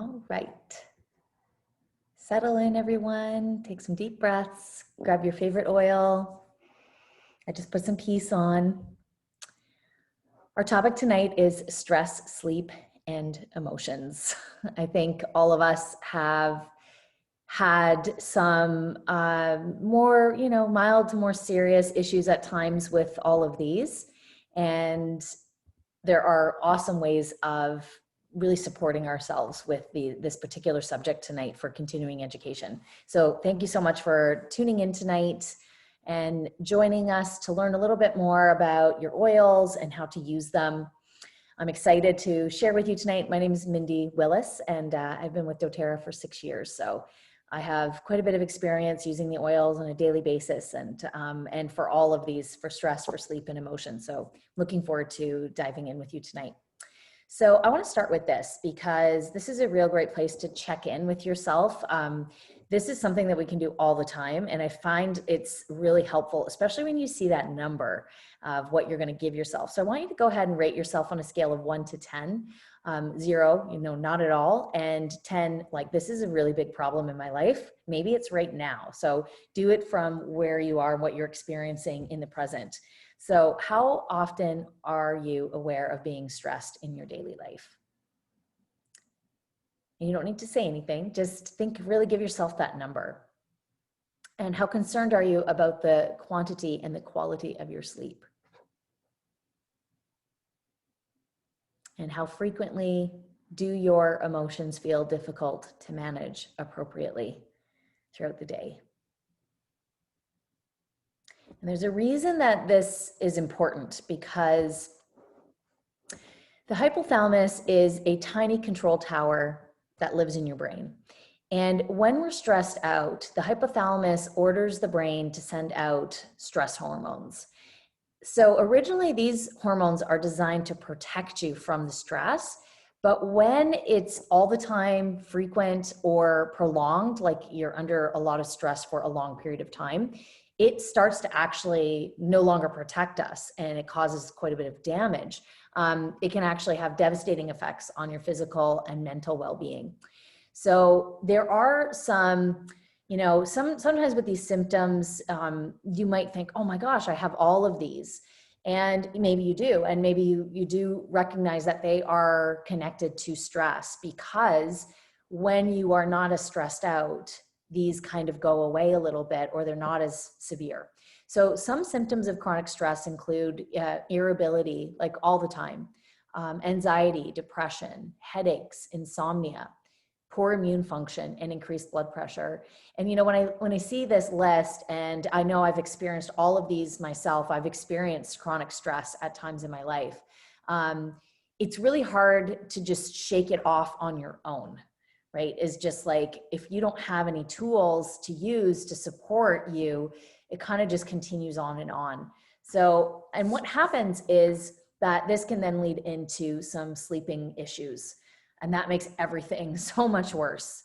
All right. Settle in, everyone. Take some deep breaths. Grab your favorite oil. I just put some peace on. Our topic tonight is stress, sleep, and emotions. I think all of us have had some more, mild to more serious issues at times with all of these. And there are awesome ways of really supporting ourselves with this particular subject tonight for continuing education. So thank you so much for tuning in tonight and joining us to learn a little bit more about your oils and how to use them. I'm excited to share with you tonight. My name is Mindy Willis, and I've been with doTERRA for 6 years. So I have quite a bit of experience using the oils on a daily basis and for all of these, for stress, for sleep, and emotion. So looking forward to diving in with you tonight. So I want to start with this because this is a real great place to check in with yourself. This is something that we can do all the time. And I find it's really helpful, especially when you see that number of what you're going to give yourself. So I want you to go ahead and rate yourself on a scale of 1 to 10. 0, not at all. And 10, like, this is a really big problem in my life. Maybe it's right now. So do it from where you are and what you're experiencing in the present. So how often are you aware of being stressed in your daily life? And you don't need to say anything. Just think, really give yourself that number. And how concerned are you about the quantity and the quality of your sleep? And how frequently do your emotions feel difficult to manage appropriately throughout the day? And there's a reason that this is important, because the hypothalamus is a tiny control tower that lives in your brain. And when we're stressed out, the hypothalamus orders the brain to send out stress hormones. So originally, these hormones are designed to protect you from the stress, but when it's all the time, frequent, or prolonged, like you're under a lot of stress for a long period of time, it starts to actually no longer protect us, and it causes quite a bit of damage. It can actually have devastating effects on your physical and mental well-being. So there are some, sometimes with these symptoms, you might think, oh my gosh, I have all of these. And maybe you do. And maybe you do recognize that they are connected to stress, because when you are not as stressed out, these kind of go away a little bit, or they're not as severe. So some symptoms of chronic stress include irritability, like all the time, anxiety, depression, headaches, insomnia, poor immune function, and increased blood pressure. And when I see this list, and I know I've experienced all of these myself, I've experienced chronic stress at times in my life. It's really hard to just shake it off on your own, right? It's just like, if you don't have any tools to use to support you, it kind of just continues on and on. So, and what happens is that this can then lead into some sleeping issues. And that makes everything so much worse.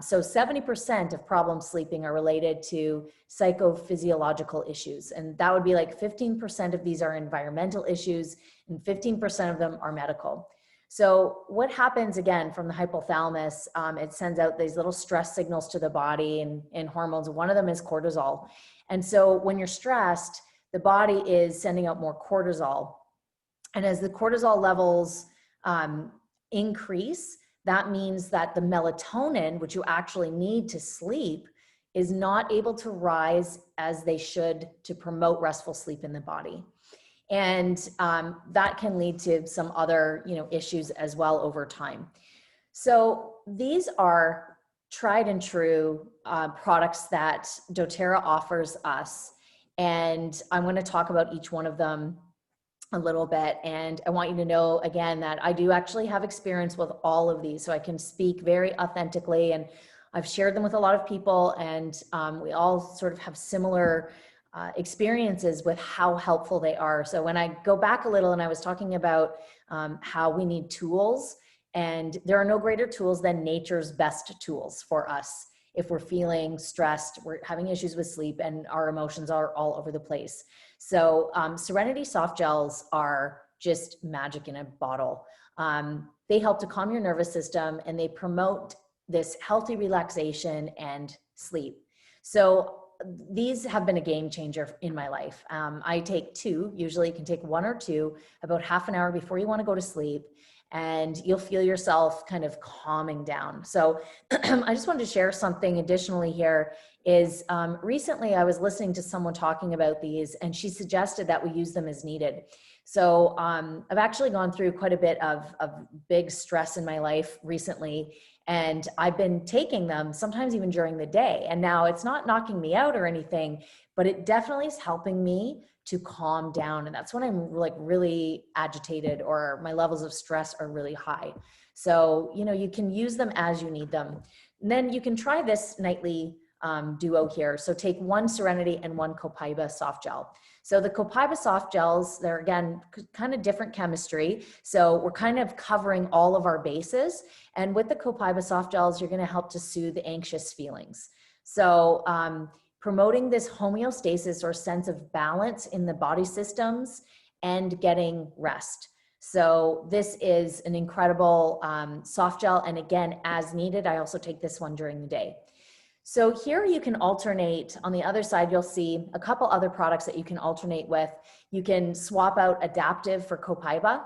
So 70% of problem sleeping are related to psychophysiological issues. And that would be like 15% of these are environmental issues, and 15% of them are medical. So what happens, again, from the hypothalamus, it sends out these little stress signals to the body and hormones. One of them is cortisol. And so when you're stressed, the body is sending out more cortisol. And as the cortisol levels increase, that means that the melatonin, which you actually need to sleep, is not able to rise as they should to promote restful sleep in the body. And that can lead to some other, issues as well over time. So these are tried and true products that doTERRA offers us. And I'm going to talk about each one of them a little bit. And I want you to know, again, that I do actually have experience with all of these. So I can speak very authentically, and I've shared them with a lot of people, and we all sort of have similar experiences with how helpful they are. So when I go back a little, and I was talking about how we need tools, and there are no greater tools than nature's best tools for us. If we're feeling stressed, we're having issues with sleep, and our emotions are all over the place. So Serenity soft gels are just magic in a bottle. They help to calm your nervous system, and they promote this healthy relaxation and sleep. So these have been a game changer in my life. I take two, usually you can take one or two, about half an hour before you want to go to sleep, and you'll feel yourself kind of calming down. So I just wanted to share something additionally here is recently I was listening to someone talking about these, and she suggested that we use them as needed. So I've actually gone through quite a bit of big stress in my life recently, and I've been taking them sometimes even during the day. And now it's not knocking me out or anything, but it definitely is helping me to calm down. And that's when I'm like really agitated or my levels of stress are really high. So, you know, you can use them as you need them. And then you can try this nightly duo here. So take one Serenity and one Copaiba soft gel. So the Copaiba soft gels, they're again, kind of different chemistry. So we're kind of covering all of our bases. And with the Copaiba soft gels, you're going to help to soothe anxious feelings. So promoting this homeostasis or sense of balance in the body systems and getting rest. So this is an incredible soft gel. And again, as needed, I also take this one during the day. So here you can alternate. On the other side, you'll see a couple other products that you can alternate with. You can swap out Adaptive for Copaiba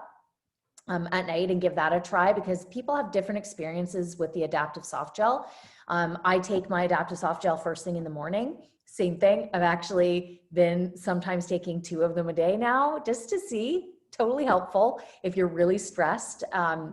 at night and give that a try, because people have different experiences with the Adaptive soft gel. I take my Adaptive soft gel first thing in the morning. Same thing. I've actually been sometimes taking 2 of them a day now, just to see. Totally helpful. If you're really stressed,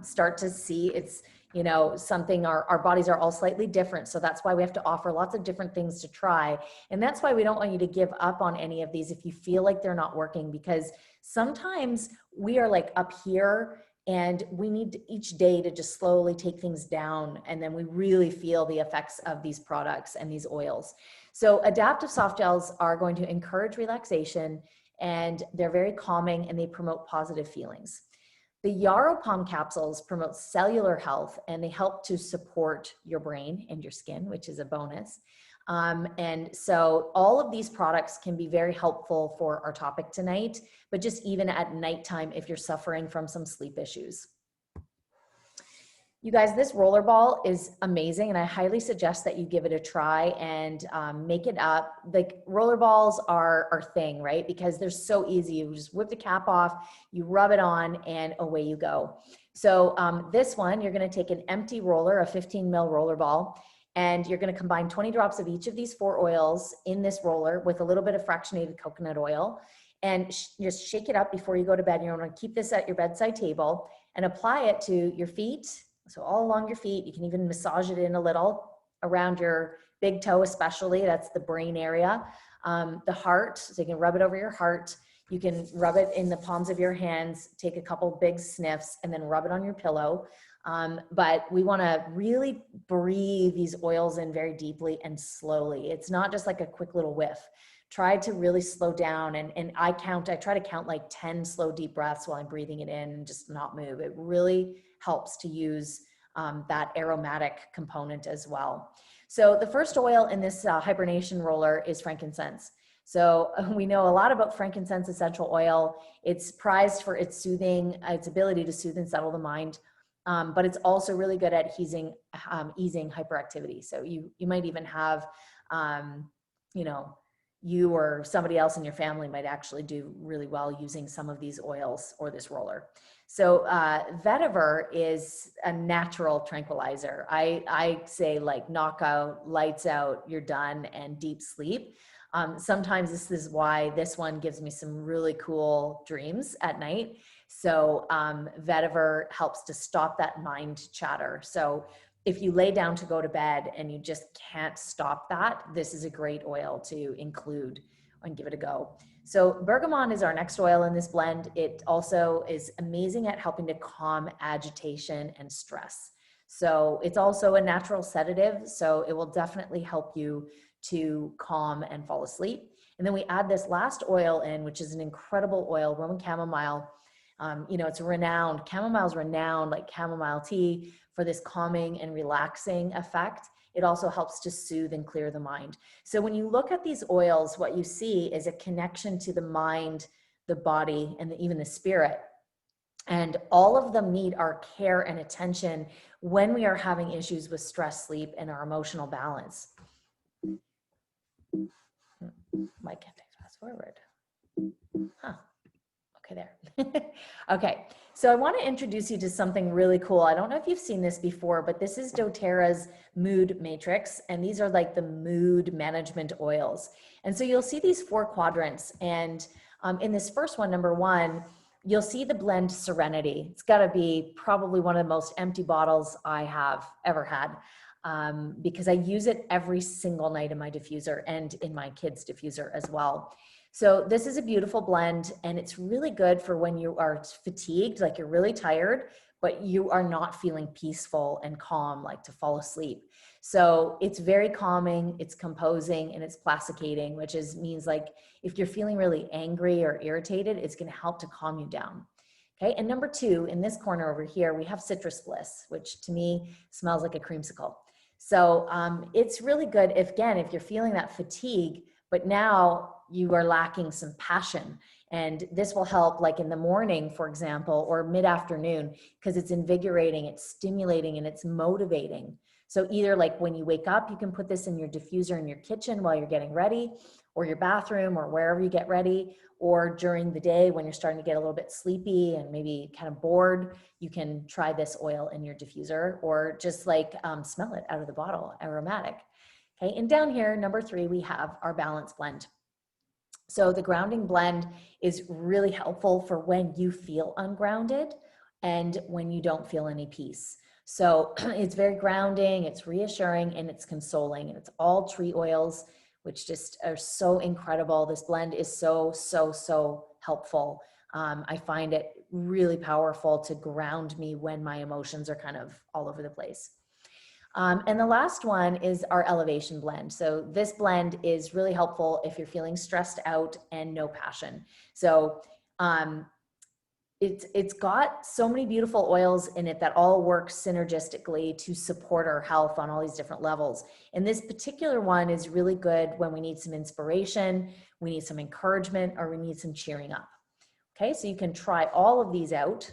start to see it's, you know, something, our bodies are all slightly different. So that's why we have to offer lots of different things to try. And that's why we don't want you to give up on any of these if you feel like they're not working, because sometimes we are like up here and we need each day to just slowly take things down. And then we really feel the effects of these products and these oils. So Adaptive soft gels are going to encourage relaxation, and they're very calming, and they promote positive feelings. The Yarrow Palm capsules promote cellular health, and they help to support your brain and your skin, which is a bonus. And so all of these products can be very helpful for our topic tonight, but just even at nighttime if you're suffering from some sleep issues. You guys, this roller ball is amazing, and I highly suggest that you give it a try and make it up. Like, roller balls are our thing, right? Because they're so easy. You just whip the cap off, you rub it on, and away you go. So this one, you're going to take an empty roller, a 15 ml roller ball, and you're going to combine 20 drops of each of these 4 oils in this roller with a little bit of fractionated coconut oil, and just shake it up before you go to bed. You're going to keep this at your bedside table and apply it to your feet. So all along your feet. You can even massage it in a little around your big toe, especially. That's the brain area. The heart, so you can rub it over your heart. You can rub it in the palms of your hands, take a couple big sniffs, and then rub it on your pillow. But we want to really breathe these oils in very deeply and slowly. It's not just like a quick little whiff. Try to really slow down. And I try to count like 10 slow, deep breaths while I'm breathing it in and just not move. It really helps to use that aromatic component as well. So the first oil in this hibernation roller is frankincense. So we know a lot about frankincense essential oil. It's prized for its ability to soothe and settle the mind. But it's also really good at easing hyperactivity. So you might even have, you or somebody else in your family might actually do really well using some of these oils or this roller. So vetiver is a natural tranquilizer. I say, like, knockout, lights out, you're done, and deep sleep. Sometimes this is why this one gives me some really cool dreams at night. So vetiver helps to stop that mind chatter. So if you lay down to go to bed and you just can't stop that, this is a great oil to include and give it a go. So bergamot is our next oil in this blend. It also is amazing at helping to calm agitation and stress. So it's also a natural sedative, so it will definitely help you to calm and fall asleep. And then we add this last oil in, which is an incredible oil, Roman chamomile. It's renowned, chamomile's renowned, like chamomile tea, for this calming and relaxing effect. It also helps to soothe and clear the mind. So when you look at these oils, what you see is a connection to the mind, the body, and even the spirit. And all of them need our care and attention when we are having issues with stress, sleep, and our emotional balance. Why can't I fast forward? Huh. Okay, there. Okay, so I want to introduce you to something really cool. I don't know if you've seen this before, but this is doTERRA's mood matrix, and these are like the mood management oils. And so you'll see these 4 quadrants, and in this first one, number 1, you'll see the blend Serenity. It's got to be probably one of the most empty bottles I have ever had, because I use it every single night in my diffuser and in my kids' diffuser as well. So this is a beautiful blend, and it's really good for when you are fatigued, like you're really tired, but you are not feeling peaceful and calm, like to fall asleep. So it's very calming, it's composing, and it's plasticating, which means like if you're feeling really angry or irritated, it's going to help to calm you down. Okay, and number 2, in this corner over here, we have Citrus Bliss, which to me smells like a creamsicle. So it's really good if you're feeling that fatigue, but now you are lacking some passion. And this will help like in the morning, for example, or mid-afternoon, because it's invigorating, it's stimulating, and it's motivating. So either like when you wake up, you can put this in your diffuser in your kitchen while you're getting ready, or your bathroom, or wherever you get ready, or during the day when you're starting to get a little bit sleepy and maybe kind of bored, you can try this oil in your diffuser, or just like smell it out of the bottle, aromatic. Okay, and down here, number 3, we have our balance blend. So the grounding blend is really helpful for when you feel ungrounded and when you don't feel any peace. So it's very grounding, it's reassuring, and it's consoling. And it's all tree oils, which just are so incredible. This blend is so, so, so helpful. I find it really powerful to ground me when my emotions are kind of all over the place. And the last one is our elevation blend. So this blend is really helpful if you're feeling stressed out and no passion. So it's got so many beautiful oils in it that all work synergistically to support our health on all these different levels. And this particular one is really good when we need some inspiration, we need some encouragement, or we need some cheering up. Okay, so you can try all of these out.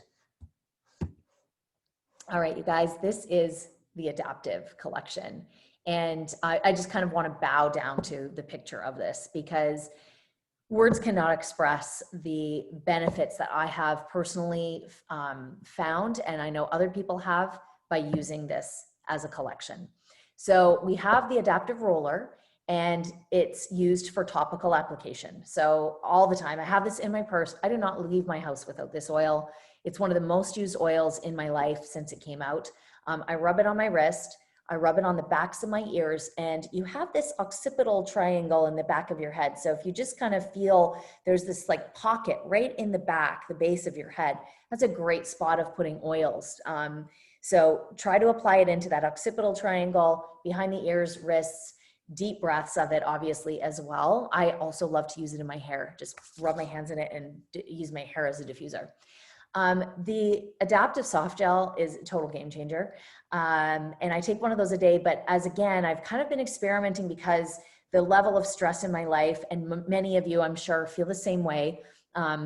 All right, you guys, this is the Adaptive collection. And I just kind of want to bow down to the picture of this because words cannot express the benefits that I have personally found, and I know other people have, by using this as a collection. So we have the Adaptive roller, and it's used for topical application. So all the time, I have this in my purse. I do not leave my house without this oil. It's one of the most used oils in my life since it came out. I rub it on my wrist, I rub it on the backs of my ears, and you have this occipital triangle in the back of your head. So if you just kind of feel there's this like pocket right in the back, the base of your head, that's a great spot of putting oils. So try to apply it into that occipital triangle, behind the ears, wrists, deep breaths of it, obviously, as well. I also love to use it in my hair, just rub my hands in it and use my hair as a diffuser. The Adaptive Soft Gel is a total game changer. And I take one of those a day, but again, I've kind of been experimenting because the level of stress in my life, and many of you, I'm sure, feel the same way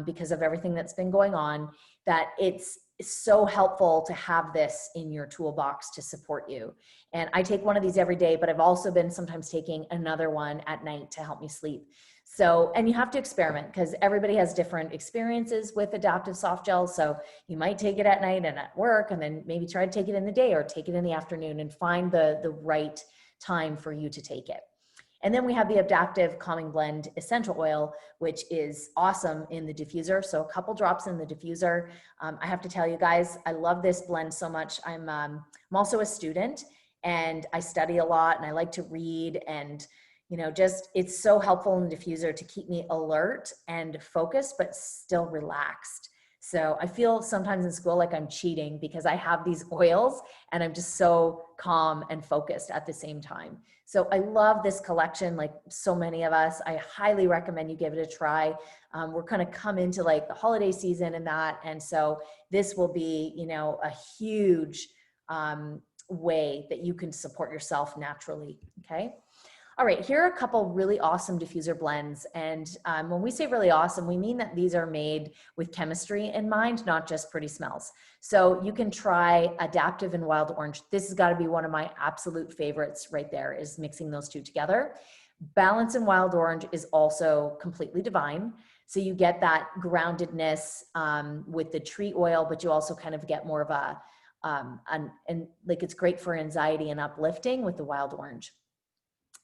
because of everything that's been going on, that it's so helpful to have this in your toolbox to support you. And I take one of these every day, but I've also been sometimes taking another one at night to help me sleep. So, and you have to experiment because everybody has different experiences with Adaptive Soft Gel. So you might take it at night and at work, and then maybe try to take it in the day or take it in the afternoon, and find the right time for you to take it. And then we have the Adaptive Calming Blend Essential Oil, which is awesome in the diffuser. So a couple drops in the diffuser. I have to tell you guys, I love this blend so much. I'm also a student, and I study a lot, and I like to read, and just it's so helpful in the diffuser to keep me alert and focused, but still relaxed. So I feel sometimes in school like I'm cheating because I have these oils and I'm just so calm and focused at the same time. So I love this collection, like so many of us. I highly recommend you give it a try. We're going to come into like the holiday season and that. And so this will be, a huge way that you can support yourself naturally. Okay. All right, here are a couple really awesome diffuser blends. And when we say really awesome, we mean that these are made with chemistry in mind, not just pretty smells. So you can try Adaptive and Wild Orange. This has got to be one of my absolute favorites right there, is mixing those two together. Balance and Wild Orange is also completely divine. So you get that groundedness with the tree oil, but you also kind of get more of a, and like it's great for anxiety and uplifting with the Wild Orange.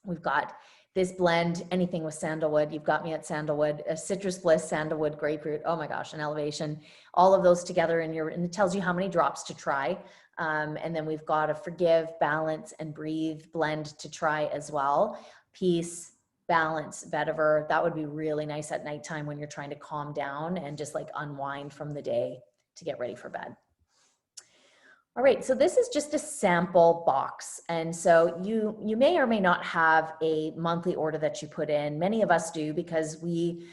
We've got this blend, anything with sandalwood. You've got me at sandalwood, a citrus bliss, sandalwood, grapefruit. Oh my gosh, an elevation. All of those together and it tells you how many drops to try. And then we've got a forgive, balance, and breathe blend to try as well. Peace, balance, vetiver. That would be really nice at nighttime when you're trying to calm down and just like unwind from the day to get ready for bed. All right, so this is just a sample box. And so you may or may not have a monthly order that you put in. Many of us do, because we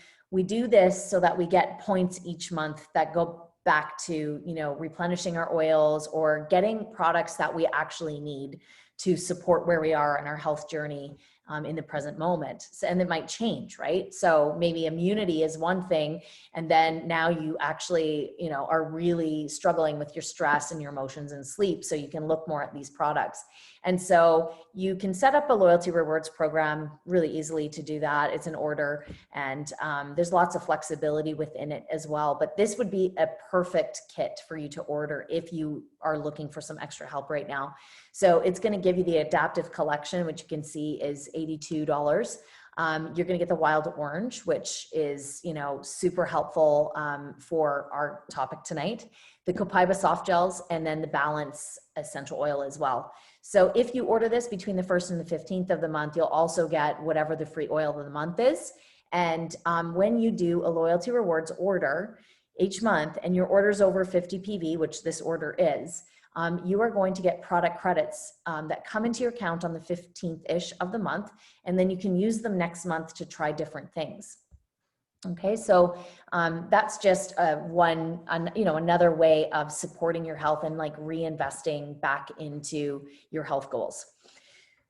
do this so that we get points each month that go back to, you know, replenishing our oils or getting products that we actually need to support where we are in our health journey in the present moment. So, and it might change, right? So maybe immunity is one thing, and then now you actually, you know, are really struggling with your stress and your emotions and sleep. So you can look more at these products. And so you can set up a loyalty rewards program really easily to do that. It's an order, and there's lots of flexibility within it as well. But this would be a perfect kit for you to order if you are looking for some extra help right now. So it's going to give you the Adaptive collection, which you can see is $82. You're going to get the Wild Orange, which is, you know, super helpful for our topic tonight, the Copaiba soft gels, and then the Balance essential oil as well. So if you order this between the 1st and the 15th of the month, you'll also get whatever the free oil of the month is. And when you do a loyalty rewards order each month, and your order is over 50 PV, which this order is, you are going to get product credits that come into your account on the 15th-ish of the month, and then you can use them next month to try different things. Okay, so that's just another way of supporting your health and like reinvesting back into your health goals.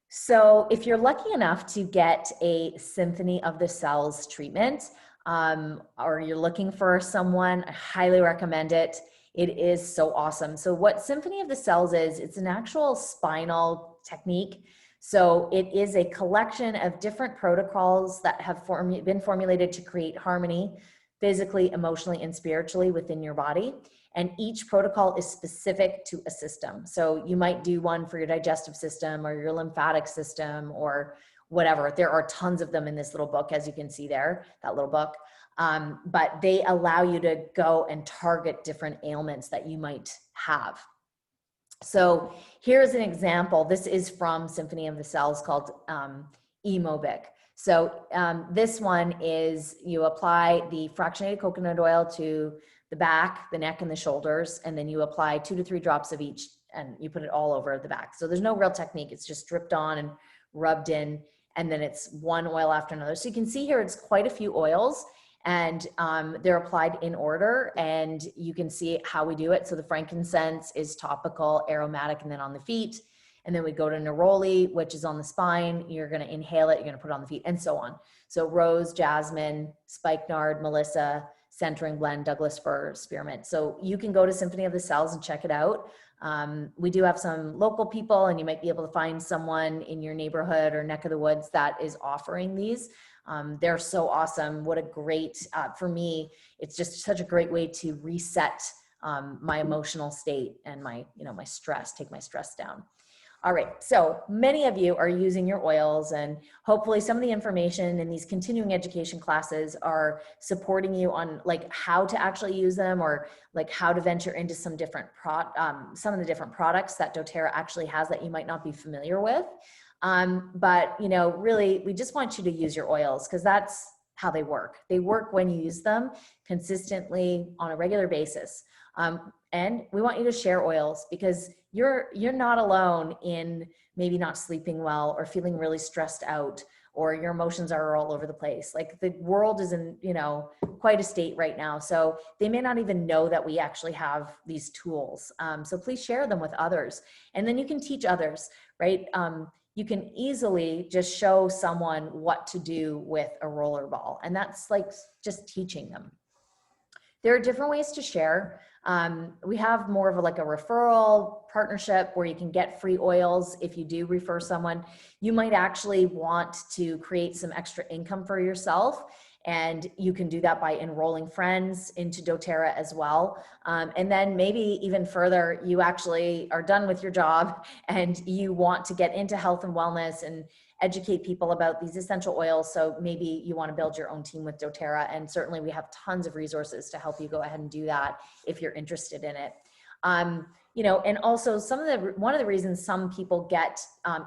So if you're lucky enough to get a Symphony of the Cells treatment, or you're looking for someone, I highly recommend it. It is so awesome. So what Symphony of the Cells is, it's an actual spinal technique. So it is a collection of different protocols that have been formulated to create harmony physically, emotionally, and spiritually within your body. And each protocol is specific to a system. So you might do one for your digestive system or your lymphatic system or whatever. There are tons of them in this little book, as you can see there, that little book. But they allow you to go and target different ailments that you might have. So here's an example. This is from Symphony of the Cells, called Emobic. So this one is, you apply the fractionated coconut oil to the back, the neck, and the shoulders, and then you apply 2 to 3 drops of each, and you put it all over the back. So there's no real technique. It's just dripped on and rubbed in, and then it's one oil after another. So you can see here, it's quite a few oils, and they're applied in order, and you can see how we do it. So the frankincense is topical, aromatic, and then on the feet. And then we go to neroli, which is on the spine. You're going to inhale it, you're going to put it on the feet, and so on. So rose, jasmine, spikenard, melissa, centering blend, Douglas fir, spearmint. So you can go to Symphony of the Cells and check it out. We do have some local people, and you might be able to find someone in your neighborhood or neck of the woods that is offering these. They're so awesome. What a great, for me, it's just such a great way to reset my emotional state and my stress, take my stress down. All right, so many of you are using your oils, and hopefully some of the information in these continuing education classes are supporting you on like how to actually use them, or like how to venture into some different some of the different products that doTERRA actually has that you might not be familiar with. But really, we just want you to use your oils, because that's how they work. They work when you use them consistently on a regular basis. And we want you to share oils, because you're not alone in maybe not sleeping well or feeling really stressed out, or your emotions are all over the place. Like, the world is in, quite a state right now. So they may not even know that we actually have these tools. So please share them with others, and then you can teach others, right? you can easily just show someone what to do with a roller ball. And that's like just teaching them. There are different ways to share. We have more of like a referral partnership where you can get free oils if you do refer someone. You might actually want to create some extra income for yourself, and you can do that by enrolling friends into doTERRA as well. And then maybe even further, you actually are done with your job and you want to get into health and wellness and educate people about these essential oils. So maybe you want to build your own team with doTERRA, and certainly we have tons of resources to help you go ahead and do that if you're interested in it. You know, and also one of the reasons some people get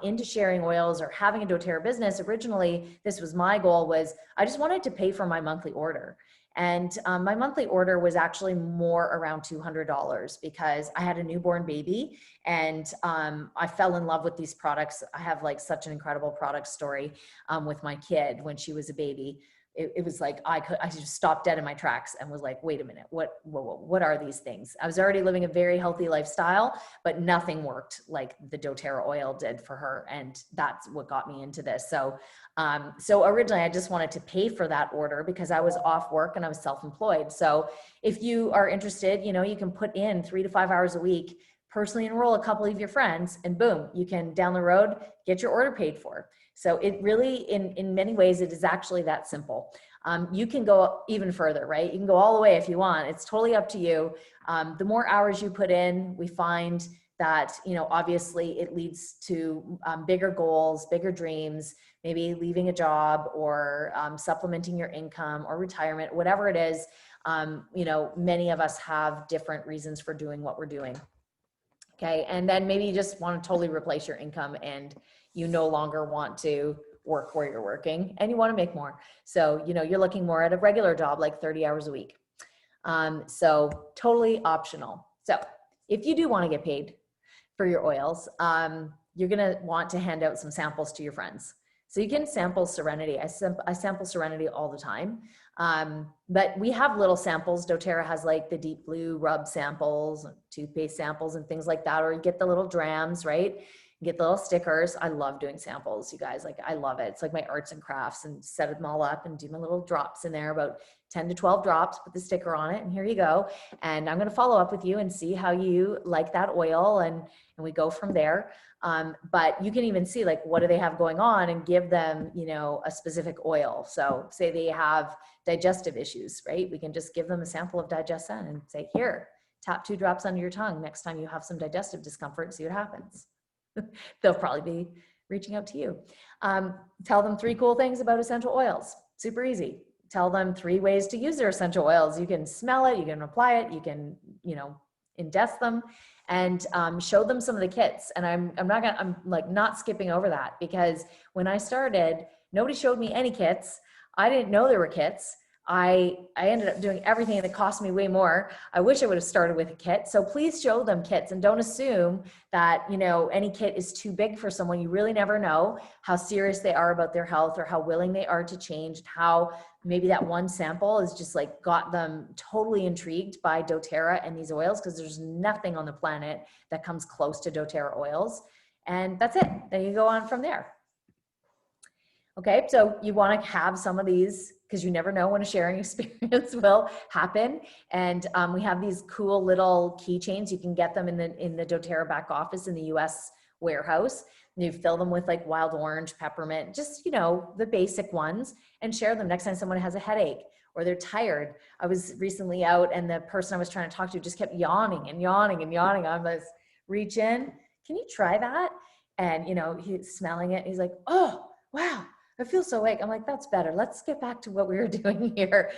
into sharing oils or having a doTERRA business, originally, this was my goal, was I just wanted to pay for my monthly order. And my monthly order was actually more around $200 because I had a newborn baby, and I fell in love with these products. I have like such an incredible product story with my kid when she was a baby. It was like I just stopped dead in my tracks and was like, wait a minute, what are these things? I was already living a very healthy lifestyle, but nothing worked like the doTERRA oil did for her, and that's what got me into this. So originally I just wanted to pay for that order because I was off work and I was self-employed. So if you are interested, you know, you can put in 3 to 5 hours a week, personally enroll a couple of your friends, and boom, you can down the road get your order paid for. So it really, in many ways, it is actually that simple. You can go even further, right? You can go all the way if you want. It's totally up to you. The more hours you put in, we find that, you know, obviously it leads to bigger goals, bigger dreams, maybe leaving a job or supplementing your income or retirement, whatever it is. You know, many of us have different reasons for doing what we're doing. Okay. And then maybe you just want to totally replace your income and you no longer want to work where you're working and you want to make more. So, you know, you're looking more at a regular job, like 30 hours a week. So totally optional. So if you do want to get paid for your oils, you're going to want to hand out some samples to your friends. So you can sample Serenity. I sample Serenity all the time. But we have little samples. doTERRA has like the deep blue rub samples, toothpaste samples and things like that, or you get the little drams, right? You get the little stickers. I love doing samples, you guys. Like, I love it. It's like my arts and crafts, and set them all up and do my little drops in there, about 10 to 12 drops, put the sticker on it, and here you go. And I'm going to follow up with you and see how you like that oil, and we go from there. But you can even see like, what do they have going on, and give them, you know, a specific oil. So say they have digestive issues, right? We can just give them a sample of Digestion and say, here, tap 2 drops under your tongue next time you have some digestive discomfort and see what happens. They'll probably be reaching out to you. Tell them 3 cool things about essential oils. Super easy. Tell them 3 ways to use their essential oils. You can smell it, you can apply it, you can, you know, ingest them, and show them some of the kits. And I'm like not skipping over that, because when I started, nobody showed me any kits. I didn't know there were kits. I ended up doing everything and it cost me way more. I wish I would have started with a kit. So please show them kits, and don't assume that, you know, any kit is too big for someone. You really never know how serious they are about their health, or how willing they are to change, how maybe that one sample is just like got them totally intrigued by doTERRA and these oils, because there's nothing on the planet that comes close to doTERRA oils. And that's it. Then you go on from there. Okay, so you want to have some of these, because you never know when a sharing experience will happen. And we have these cool little keychains. You can get them in the doTERRA back office in the US warehouse. And you fill them with like wild orange, peppermint, just, you know, the basic ones, and share them next time someone has a headache or they're tired. I was recently out, and the person I was trying to talk to just kept yawning and yawning and yawning. I was reach in, can you try that? And, you know, he's smelling it. And he's like, oh, wow, I feel so awake. I'm like, that's better. Let's get back to what we were doing here.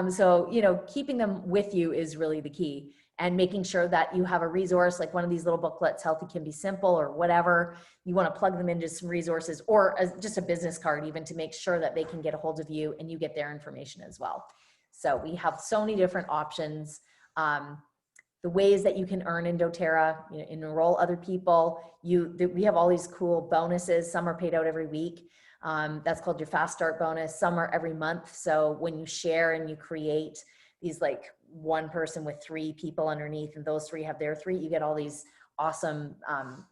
So, you know, keeping them with you is really the key, and making sure that you have a resource, like one of these little booklets, Healthy Can Be Simple, or whatever. You want to plug them into some resources, or just a business card, even, to make sure that they can get a hold of you and you get their information as well. So we have so many different options. The ways that you can earn in doTERRA, you know, enroll other people. We have all these cool bonuses. Some are paid out every week. That's called your Fast Start bonus. Some are every month. So when you share and you create these, like one person with 3 people underneath, and those 3 have their 3, you get all these awesome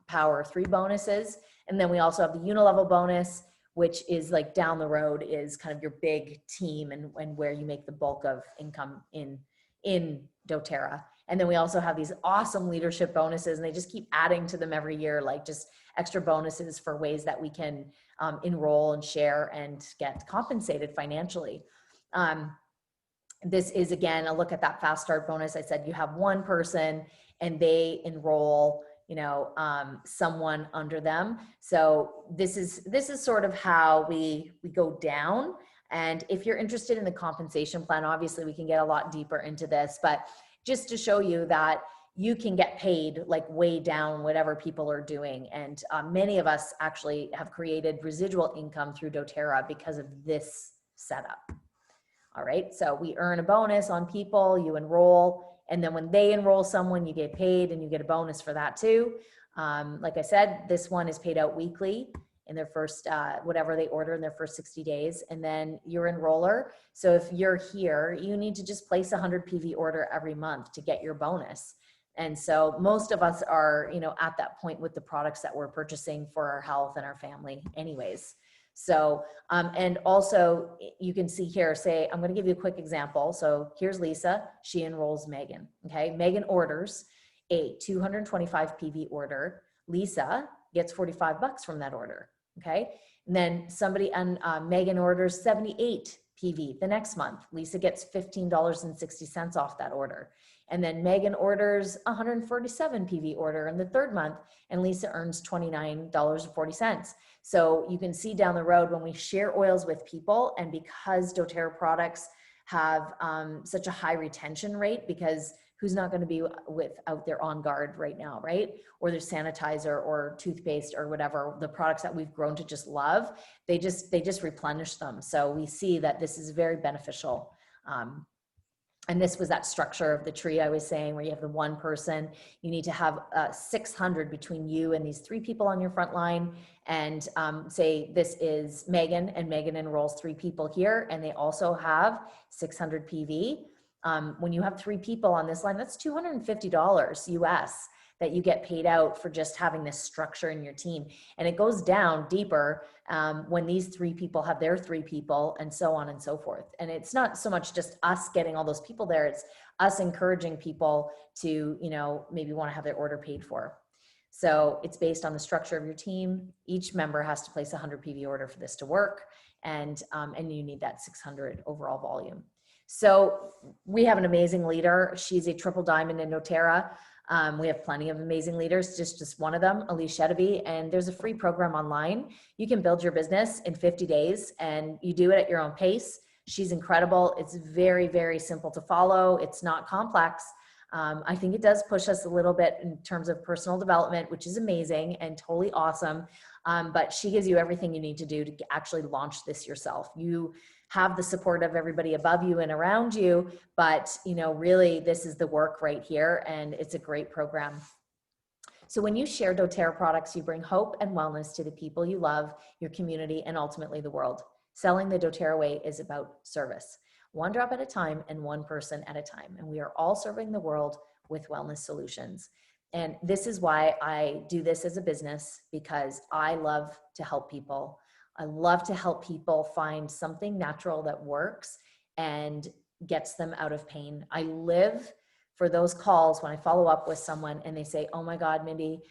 Power 3 bonuses. And then we also have the unilevel bonus, which is like down the road is kind of your big team and where you make the bulk of income in doTERRA. And then we also have these awesome leadership bonuses, and they just keep adding to them every year, like just extra bonuses for ways that we can enroll and share and get compensated financially. This is, again, a look at that fast start bonus. I said you have one person and they enroll, you know, someone under them. So this is sort of how we go down. And if you're interested in the compensation plan, obviously we can get a lot deeper into this, but just to show you that you can get paid like way down whatever people are doing. And many of us actually have created residual income through doTERRA because of this setup. All right, so we earn a bonus on people, you enroll, and then when they enroll someone, you get paid and you get a bonus for that too. Like I said, this one is paid out weekly in their first, whatever they order in their first 60 days, and then you're enroller. So if you're here, you need to just place a 100 PV order every month to get your bonus. And so most of us are, you know, at that point with the products that we're purchasing for our health and our family anyways. So, and also you can see here, say, I'm going to give you a quick example. So here's Lisa, she enrolls Megan. Okay. Megan orders a 225 PV order. Lisa gets $45 from that order. Okay. And then somebody, and Megan orders 78 PV the next month. Lisa gets $15.60 off that order. And then Megan orders 147 PV order in the third month, and Lisa earns $29.40. So you can see down the road when we share oils with people, and because doTERRA products have such a high retention rate, because who's not going to be out there on guard right now, right? Or their sanitizer or toothpaste or whatever, the products that we've grown to just love, they just replenish them. So we see that this is very beneficial. And this was that structure of the tree I was saying, where you have the one person, you need to have 600 between you and these three people on your front line. And say this is Megan, and Megan enrolls three people here, and they also have 600 PV. When you have three people on this line, that's $250 US that you get paid out for just having this structure in your team. And it goes down deeper when these three people have their three people, and so on and so forth. And it's not so much just us getting all those people there, it's us encouraging people to, you know, maybe want to have their order paid for. So it's based on the structure of your team. Each member has to place a 100 PV order for this to work. And you need that 600 overall volume. So we have an amazing leader. She's a triple diamond in doTERRA. We have plenty of amazing leaders, just one of them, Elise Shedeby, and there's a free program online. You can build your business in 50 days and you do it at your own pace. She's incredible. It's very, very simple to follow. It's not complex. I think it does push us a little bit in terms of personal development, which is amazing and totally awesome. But she gives you everything you need to do to actually launch this yourself. You have the support of everybody above you and around you, but you know, really this is the work right here, and it's a great program. So when you share doTERRA products, you bring hope and wellness to the people you love, your community, and ultimately the world. Selling the doTERRA way is about service, one drop at a time and one person at a time. And we are all serving the world with wellness solutions. And this is why I do this as a business, because I love to help people. I love to help people find something natural that works and gets them out of pain. I live for those calls when I follow up with someone and they say, oh my God, Mindy,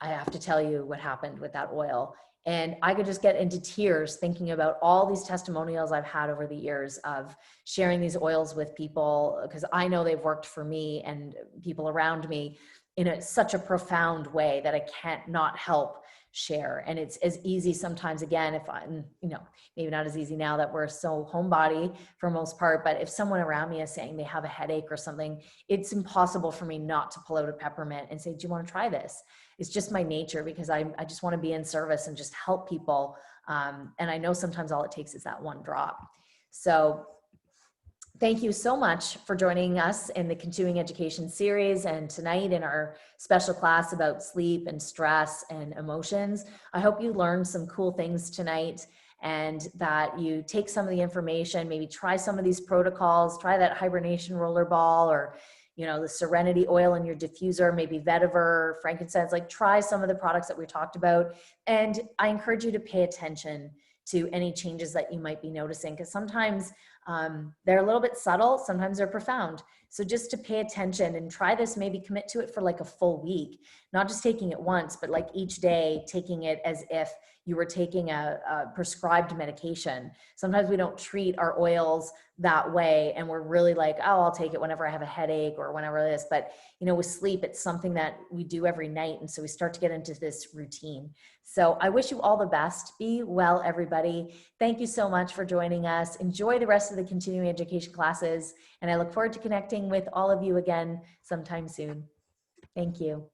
I have to tell you what happened with that oil. And I could just get into tears thinking about all these testimonials I've had over the years of sharing these oils with people, because I know they've worked for me and people around me in such a profound way that I can't not help share. And it's as easy sometimes, again, if I'm, you know, maybe not as easy now that we're so homebody for most part, but if someone around me is saying they have a headache or something, it's impossible for me not to pull out a peppermint and say, do you want to try this? It's just my nature, because I just want to be in service and just help people. And I know sometimes all it takes is that one drop. So thank you so much for joining us in the Continuing Education series, and tonight in our special class about sleep and stress and emotions. I hope you learned some cool things tonight, and that you take some of the information, maybe try some of these protocols, try that hibernation roller ball, or you know, the serenity oil in your diffuser, maybe vetiver, frankincense, like try some of the products that we talked about. And I encourage you to pay attention to any changes that you might be noticing, because sometimes they're a little bit subtle, sometimes they're profound. So just to pay attention and try this, maybe commit to it for like a full week, not just taking it once, but like each day taking it as if you were taking a prescribed medication. Sometimes we don't treat our oils that way, and we're really like, oh, I'll take it whenever I have a headache or whenever this. But you know, with sleep, it's something that we do every night, and so we start to get into this routine. So I wish you all the best. Be well, everybody. Thank you so much for joining us. Enjoy the rest of the continuing education classes, and I look forward to connecting with all of you again sometime soon. Thank you.